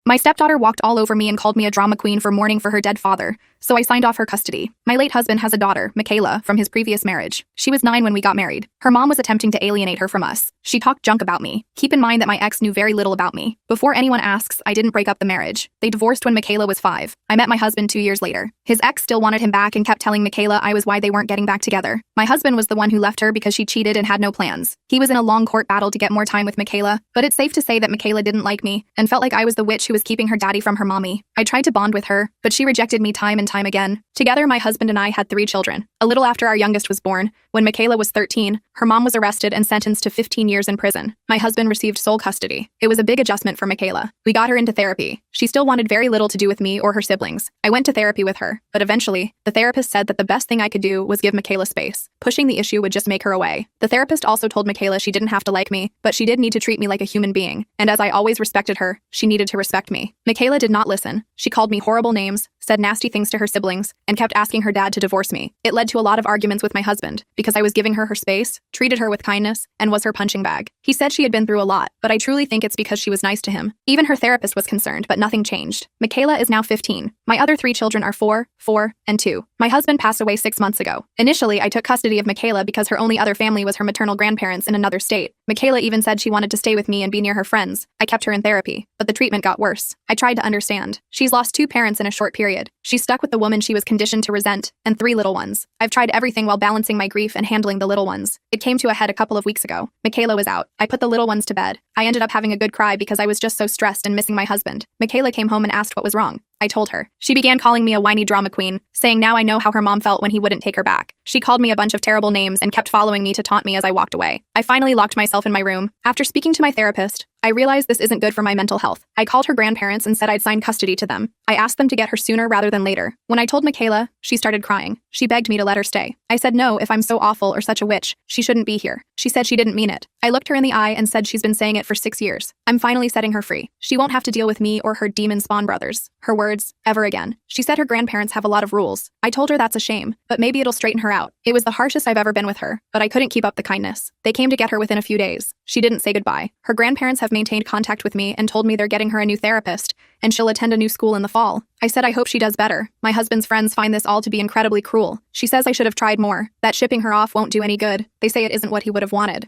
My stepdaughter walked all over me and called me a drama queen for mourning for her dead father, so I signed off her custody. My late husband has a daughter, Michaela, from his previous marriage. She was 9 when we got married. Her mom was attempting to alienate her from us. She talked junk about me. Keep in mind that my ex knew very little about me. Before anyone asks, I didn't break up the marriage. They divorced when Michaela was 5. I met my husband 2 years later. His ex still wanted him back and kept telling Michaela I was why they weren't getting back together. My husband was the one who left her because she cheated and had no plans. He was in a long court battle to get more time with Michaela, but it's safe to say that Michaela didn't like me and felt like I was the witch who was keeping her daddy from her mommy. I tried to bond with her, but she rejected me time and time again. Together, my husband and I had 3 children. A little after our youngest was born, when Michaela was 13, her mom was arrested and sentenced to 15 years in prison. My husband received sole custody. It was a big adjustment for Michaela. We got her into therapy. She still wanted very little to do with me or her siblings. I went to therapy with her, but eventually, the therapist said that the best thing I could do was give Michaela space. Pushing the issue would just make her away. The therapist also told Michaela she didn't have to like me, but she did need to treat me like a human being, and as I always respected her, she needed to respect me. Michaela did not listen. She called me horrible names, said nasty things to her siblings, and kept asking her dad to divorce me. It led to a lot of arguments with my husband, because I was giving her space, treated her with kindness, and was her punching bag. He said she had been through a lot, but I truly think it's because she was nice to him. Even her therapist was concerned, but nothing changed. Michaela is now 15. My other 3 children are 4, 4, and 2. My husband passed away 6 months ago. Initially, I took custody of Michaela because her only other family was her maternal grandparents in another state. Michaela even said she wanted to stay with me and be near her friends. I kept her in therapy, but the treatment got worse. I tried to understand. She's lost 2 parents in a short period. She's stuck with the woman she was conditioned to resent, and 3 little ones. I've tried everything while balancing my grief and handling the little ones. It came to a head a couple of weeks ago. Michaela was out. I put the little ones to bed. I ended up having a good cry because I was just so stressed and missing my husband. Michaela came home and asked what was wrong. I told her. She began calling me a whiny drama queen, saying now I know how her mom felt when he wouldn't take her back. She called me a bunch of terrible names and kept following me to taunt me as I walked away. I finally locked myself in my room. After speaking to my therapist, I realized this isn't good for my mental health. I called her grandparents and said I'd sign custody to them. I asked them to get her sooner rather than later. When I told Michaela, she started crying. She begged me to let her stay. I said no, if I'm so awful or such a witch, she shouldn't be here. She said she didn't mean it. I looked her in the eye and said she's been saying it for 6 years. I'm finally setting her free. She won't have to deal with me or her demon spawn brothers. Her words, ever again. She said her grandparents have a lot of rules. I told her that's a shame, but maybe it'll straighten her out. It was the harshest I've ever been with her, but I couldn't keep up the kindness. They came to get her within a few days. She didn't say goodbye. Her grandparents have maintained contact with me and told me they're getting her a new therapist, and she'll attend a new school in the fall. I said I hope she does better. My husband's friends find this all to be incredibly cruel. She says I should have tried more, that shipping her off won't do any good. They say it isn't what he would have wanted.